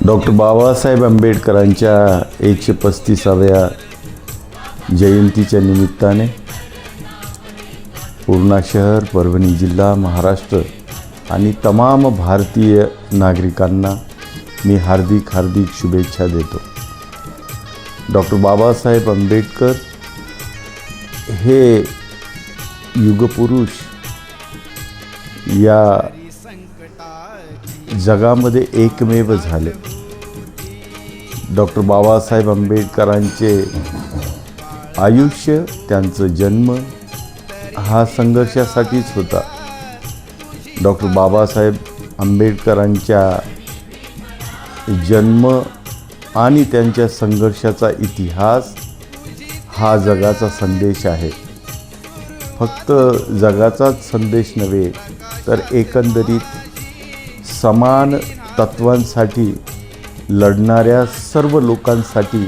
Doctor Babasaheb आंबेडकरांच्या 135व्या जयंतीच्या निमित्ताने पूर्णा शहर, परभणी जिल्हा, महाराष्ट्र आणि तमाम भारतीय नागरिकांना मी हार्दिक शुभेच्छा देतो। डॉक्टर बाबासाहेब आंबेडकर हे युगपुरुष या जगामध्ये एकमेव झाले। डॉक्टर बाबासाहेब आंबेडकरांचे आयुष्य, त्यांचा जन्म हा संघर्षासाठीच होता। डॉक्टर बाबासाहेब आंबेडकरांच्या जन्म आणि त्यांच्या संघर्षाचा इतिहास हा जगाचा संदेश आहे। फक्त जगाचाच संदेश नव्हे तर एकंदरीत समान तत्वांसाठी लढणाऱ्या सर्व लोकांसाठी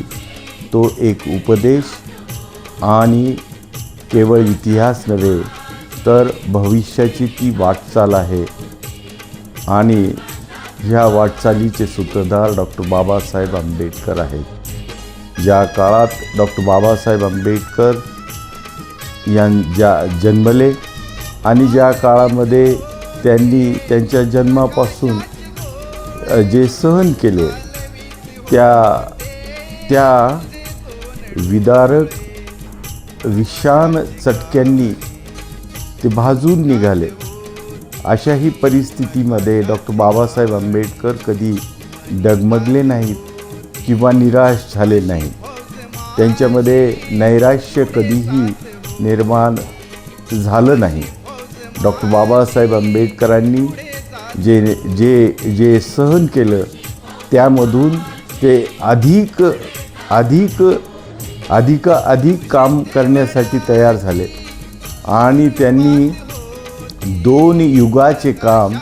तो एक उपदेश आणि केवळ इतिहास नव्हे तर भविष्याची ती वाटचाल आहे। आणि ह्या वाटचालीचे सूत्रधार डॉक्टर बाबासाहेब आंबेडकर आहेत। ज्या काळात डॉक्टर बाबासाहेब आंबेडकर जन्मले आणि ज्या काळामध्ये त्यांनी त्यांच्या जन्मापासून जे सहन केले त्या विदारक विषाण चटक्यांनी ते भाजून निघाले। अशाही परिस्थितीमध्ये डॉक्टर बाबासाहेब आंबेडकर कधी डगमगले नाहीत किंवा निराश झाले नाहीत। त्यांच्यामध्ये नैराश्य कधीही निर्माण झालं नाही। डॉक्टर बाबासाहेब आंबेडकरांनी जे सहन केलं त्यामधून ते अधिक काम करण्यासाठी तयार झाले आणि त्यांनी 2 युगाचे काम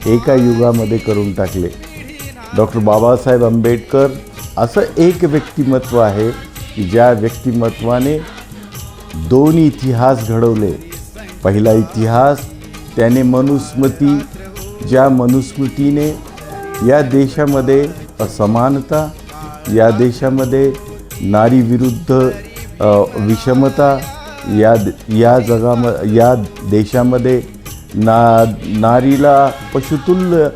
एका युगामध्ये करून टाकले। डॉक्टर बाबासाहेब आंबेडकर असं एक व्यक्तिमत्व आहे की ज्या व्यक्तिमत्वाने 2 इतिहास घडवले। पहिला इतिहास त्याने मनुस्मृती, ज्या मनुस्मृतीने या देशामध्ये असमानता, या देशामध्ये नारी विरुद्ध विषमता, या देशामध्ये नारीला पशुतुल्य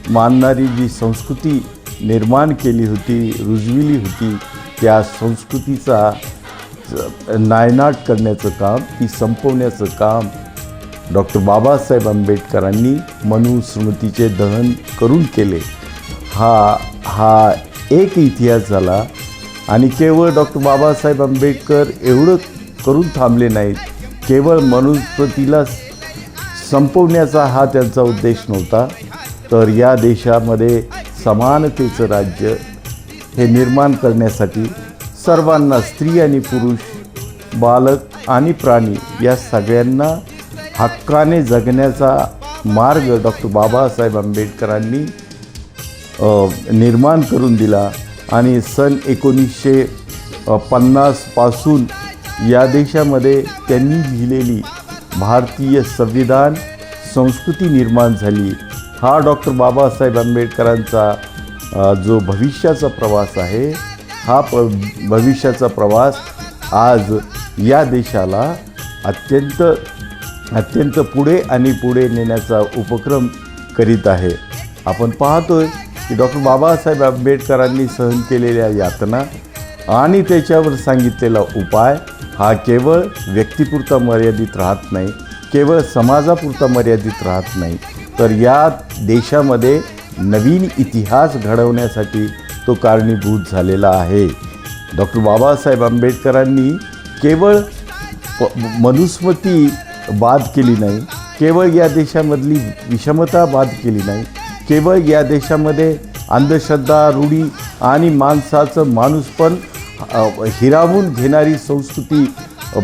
मानणारी जी संस्कृती निर्माण केली होती, रुजविली होती, त्या संस्कृतीचा नायनाट करण्याचं काम, ती संपवण्याचं काम डॉक्टर बाबासाहेब आंबेडकरांनी मनुस्मृतीचे दहन करून केले। हा एक इतिहास झाला। आणि केवळ डॉक्टर बाबासाहेब आंबेडकर एवढं करून थांबले नाहीत। केवळ मनुस्मृतीला संपवण्याचा हा त्यांचा उद्देश नव्हता, तर या देशामध्ये समानतेचं राज्य हे निर्माण करण्यासाठी सर्वांना, स्त्री आणि पुरुष, बालक आणि प्राणी या सगळ्यांना हक्काने जगण्याचा मार्ग डॉक्टर बाबासाहेब आंबेडकरांनी निर्माण करून दिला। आणि सन 1950 पासून या देशामध्ये त्यांनी लिहिलेली भारतीय संविधान संस्कृती निर्माण झाली। हा डॉक्टर बाबासाहेब आंबेडकरांचा जो भविष्याचा प्रवास आहे, हा भविष्याचा प्रवास आज या देशाला अत्यंत पुढे नेण्याचा उपक्रम करीत आहे। आपण पाहतोय की डॉक्टर बाबासाहेब आंबेडकरांनी सहन केलेल्या यातना आणि त्याच्यावर सांगितलेला उपाय हा केवळ व्यक्तिपुरता मर्यादित राहत नाही, केवळ समाजापुरता मर्यादित राहत नाही, तर या देशामध्ये नवीन इतिहास घडवण्यासाठी तो कारणीभूत झालेला आहे। डॉक्टर बाबासाहेब आंबेडकरांनी केवळ मनुस्मृती बाद केली नाही, केवळ या देशामधली विषमता बाद केली नाही, केवळ या देशामध्ये अंधश्रद्धा, रूढी आणि माणसाचं माणूसपण हिरावून घेणारी संस्कृती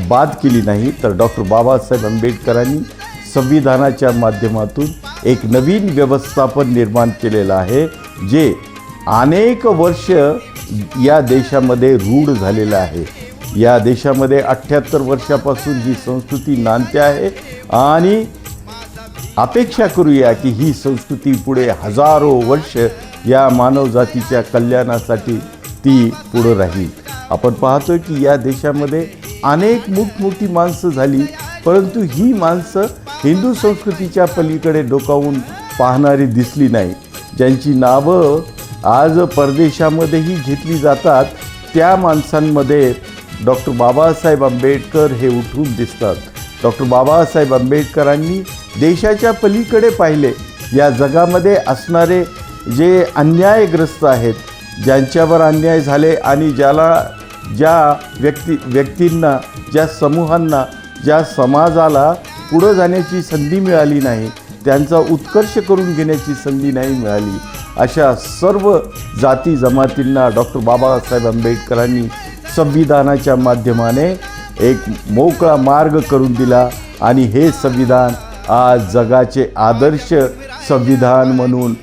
बाद केली नाही, तर डॉक्टर बाबासाहेब आंबेडकरांनी संविधानाच्या माध्यमातून एक नवीन व्यवस्थापन निर्माण केलेलं आहे, जे अनेक वर्ष या देशामध्ये रूढ झालेलं आहे। या देशामध्ये 78 वर्षापासून ही संस्कृती नांदते आहे आणि अपेक्षा करूया की ही संस्कृती पुढे हजारो वर्ष या मानवजातीच्या कल्याणासाठी ती पुढं राहील. आपण पाहतोय की या देशामध्ये अनेक मोठमोठी माणसं झाली, परंतु ही माणसं हिंदू संस्कृतीच्या पलीकडे डोकावून पाहणारी दिसली नाही. ज्यांची नावं आज परदेशामध्येही घेतली जातात, त्या माणसांमध्ये डॉक्टर बाबासाहेब आंबेडकर हे उठून दिसतात. डॉक्टर बाबासाहेब आंबेडकरांनी देशाच्या पलीकडे पाहिले. या जगामध्ये असणारे जे अन्यायग्रस्त आहेत, ज्यांच्यावर अन्याय झाले आणि ज्या व्यक्तींना, ज्या समूहांना, ज्या समाजाला पुढं जाण्याची संधी मिळाली नाही, त्यांचा उत्कर्ष करून घेण्याची संधी नाही मिळाली, अशा सर्व जाती जमातींना डॉक्टर बाबासाहेब आंबेडकरांनी संविधानाच्या माध्यमाने एक मोकळा मार्ग करून दिला. आणि हे संविधान आज जगाचे आदर्श संविधान म्हणून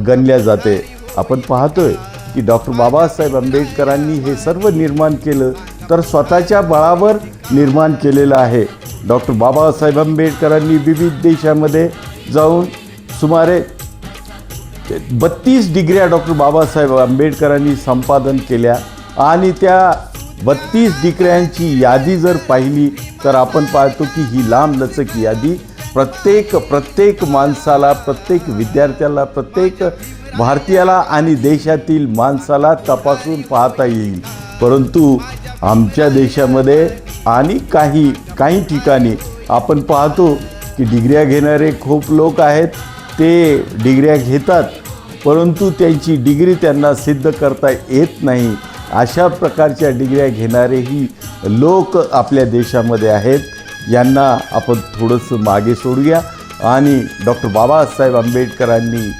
गणल्या जाते. आपण पाहतोय की डॉक्टर बाबासाहेब आंबेडकरांनी हे सर्व निर्माण केलं तर स्वतःच्या बळावर निर्माण केलेलं आहे. डॉक्टर बाबासाहेब आंबेडकरांनी विविध देशामध्ये जाऊन सुमारे 32 डिग्र्या डॉक्टर बाबासाहेब आंबेडकरांनी संपादन केल्या. आणि त्या 32 डिग्र्यांची यादी जर पाहिली तर आपण पाहतो की ही लांबलचक यादी प्रत्येक माणसाला, प्रत्येक विद्यार्थ्याला, प्रत्येक भारतीयाला आणि देशातील माणसाला तपासून पाहता येईल. परंतु आमच्या देशामध्ये आणि काही ठिकाणी आपण पाहतो की डिग्र्या घेणारे खूप लोक आहेत. ते डिग्र्या घेतात, परंतु त्यांची डिग्री त्यांना सिद्ध करता येत नाही. अशा प्रकारच्या डिग्र्या घेणारेही लोक आपल्या देशामध्ये आहेत. यांना आपण थोडंसं मागे सोडूया. आणि डॉक्टर बाबासाहेब आंबेडकरांनी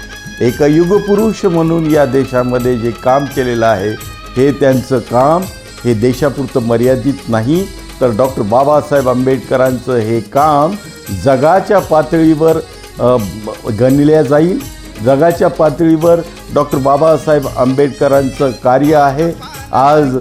एक युगपुरुष म्हणून या देशामध्ये जे काम केलेलं आहे, हे त्यांचं काम हे देशापुरतं मर्यादित नाही, तर डॉक्टर बाबासाहेब आंबेडकरांचं हे काम जगाच्या पातळीवर गणल्या जाईल. जगाच्या पातळीवर डॉक्टर बाबासाहेब आंबेडकरांचं कार्य आहे. आज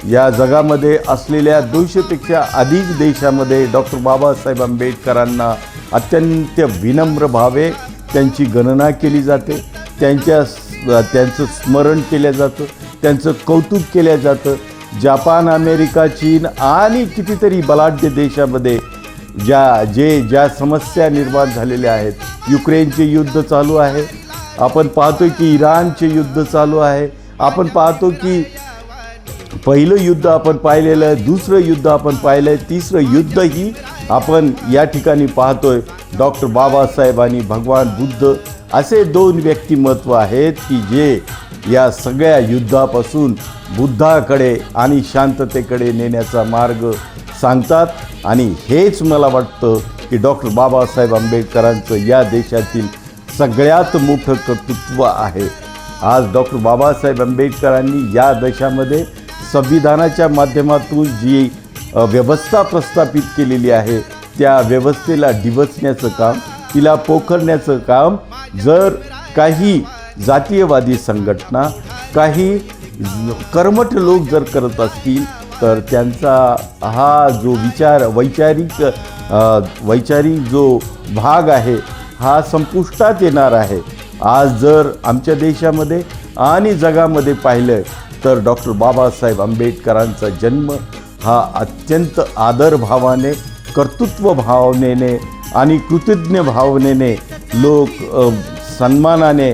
या जगामध्ये असलेल्या 200पेक्षा अधिक देशामध्ये डॉक्टर बाबासाहेब आंबेडकरांना अत्यंत विनम्र भावे त्यांची गणना केली जाते. त्यांचं स्मरण केलं जातं, त्यांचं कौतुक केलं जातं. जपान, अमेरिका, चीन आणि कितीतरी बलाढ्य देशामध्ये ज्या समस्या निर्माण झालेल्या आहेत, युक्रेनचे युद्ध चालू आहे, आपण पाहतो की इराणचे युद्ध चालू आहे, आपण पाहतो की पहिलं युद्ध आपण पाहिलेलं आहे, दुसरं युद्ध आपण पाहिलं आहे, तिसरं युद्धही आपण या ठिकाणी पाहतोय. डॉक्टर बाबासाहेब आणि भगवान बुद्ध असे 2 व्यक्तिमत्व आहेत की जे या सगळ्या युद्धापासून बुद्धाकडे आणि शांततेकडे नेण्याचा मार्ग सांगतात. आणि हेच मला वाटतं की डॉक्टर बाबासाहेब आंबेडकरांचं या देशातील सगळ्यात मोठं कर्तृत्व आहे. आज डॉक्टर बाबासाहेब आंबेडकरांनी या देशामध्ये संविधानाच्या माध्यमातून जी व्यवस्था प्रस्थापित केलेली आहे, त्या व्यवस्थेला डिवचण्याचं काम, तिला पोखरण्याचं काम जर काही जातीयवादी संघटना, काही कर्मठ लोक जर करत असतील तर त्यांचा हा जो वैचारिक जो भाग आहे हा संपुष्टात येणार आहे. आज जर आमच्या देशामध्ये आणि जगामध्ये पाहिलं तर डॉक्टर बाबासाहेब आंबेडकरांचा जन्म हा अत्यंत आदरभावाने, कर्तृत्व भावनेने आणि कृतज्ञ भावनेने लोक सन्मानाने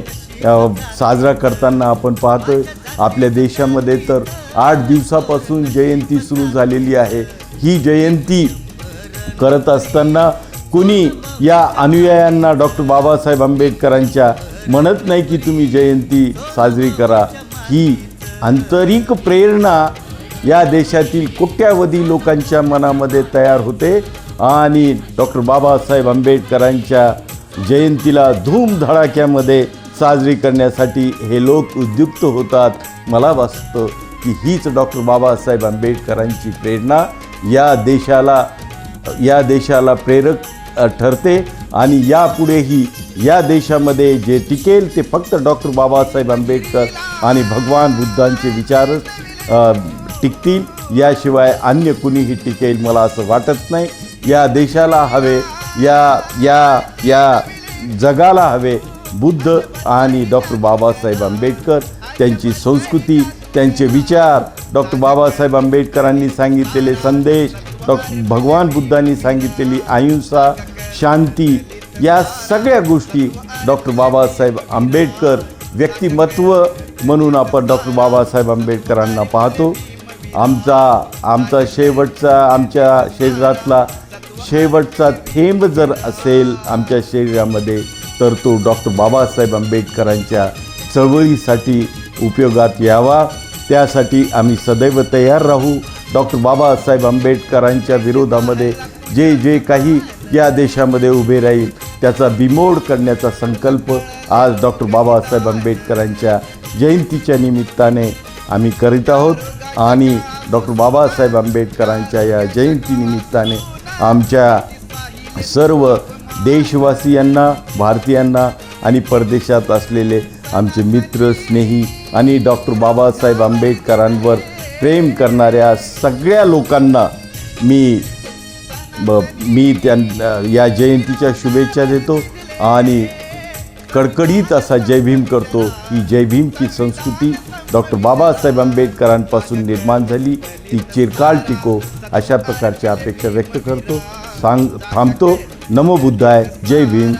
साजरा करताना आपण पाहतोय. आपल्या देशामध्ये तर 8 दिवसापासून जयंती सुरू झालेली आहे. ही जयंती करत असताना कुणी या अनुयायांना डॉक्टर बाबासाहेब आंबेडकरांच्या म्हणत नाही की तुम्ही जयंती साजरी करा. ही आंतरिक प्रेरणा या देशातील कोट्यावधी लोकांच्या मनामध्ये तयार होते आणि डॉक्टर बाबासाहेब आंबेडकरांच्या जयंतीला धूमधडाक्यामध्ये साजरी करण्यासाठी हे लोक उद्युक्त होतात. मला वाटतं की हीच डॉक्टर बाबासाहेब आंबेडकरांची प्रेरणा या देशाला प्रेरक ठरते आणि यापुढेही या देशामध्ये जे टिकेल ते फक्त डॉक्टर बाबासाहेब आंबेडकर आणि भगवान बुद्धांचे विचारच टिकतील. याशिवाय अन्य कुणीही टिकेल मला असं वाटत नाही. या देशाला हवे, या जगाला हवे बुद्ध आणि डॉक्टर बाबासाहेब आंबेडकर, त्यांची संस्कृती, त्यांचे विचार, डॉक्टर बाबासाहेब आंबेडकरांनी सांगितलेले संदेश, भगवान बुद्धांनी सांगितलेली अहिंसा, शांती, या सगळ्या गोष्टी डॉक्टर बाबासाहेब आंबेडकर व्यक्तिमत्व म्हणून आपण डॉक्टर बाबासाहेब आंबेडकरांना पाहतो. आमच्या शरीरातला शेवटचा थेंब जर असेल आमच्या शरीरामध्ये, तर तो डॉक्टर बाबासाहेब आंबेडकरांच्या चळवळीसाठी उपयोगात यावा. त्यासाठी आम्ही सदैव तयार राहू. डॉक्टर बाबासाहेब आंबेडकरांच्या विरोधामध्ये जे काही या देशामध्ये उभे राहील त्याचा बिमोड करण्याचा संकल्प आज डॉक्टर बाबासाहेब आंबेडकरांच्या जयंतीच्या निमित्ताने आम्ही करीत आहोत. आणि डॉक्टर बाबासाहेब आंबेडकरांच्या या जयंतीनिमित्ताने आमच्या सर्व देशवासियांना, भारतीयांना आणि परदेशात असलेले आमचे मित्र, स्नेही आणि डॉक्टर बाबासाहेब आंबेडकरांवर प्रेम करणाऱ्या सगळ्या लोकांना मी या जयंतीच्या शुभेच्छा देतो आणि कडकडीत असा जय भीम करतो. ही जय भीमची संस्कृती डॉक्टर बाबासाहेब आंबेडकरांपासून निर्माण झाली, ती चिरकाल टिको, अशा प्रकारची अपेक्षा व्यक्त करतो. थांबतो. नमो बुद्धाय. जय भीम.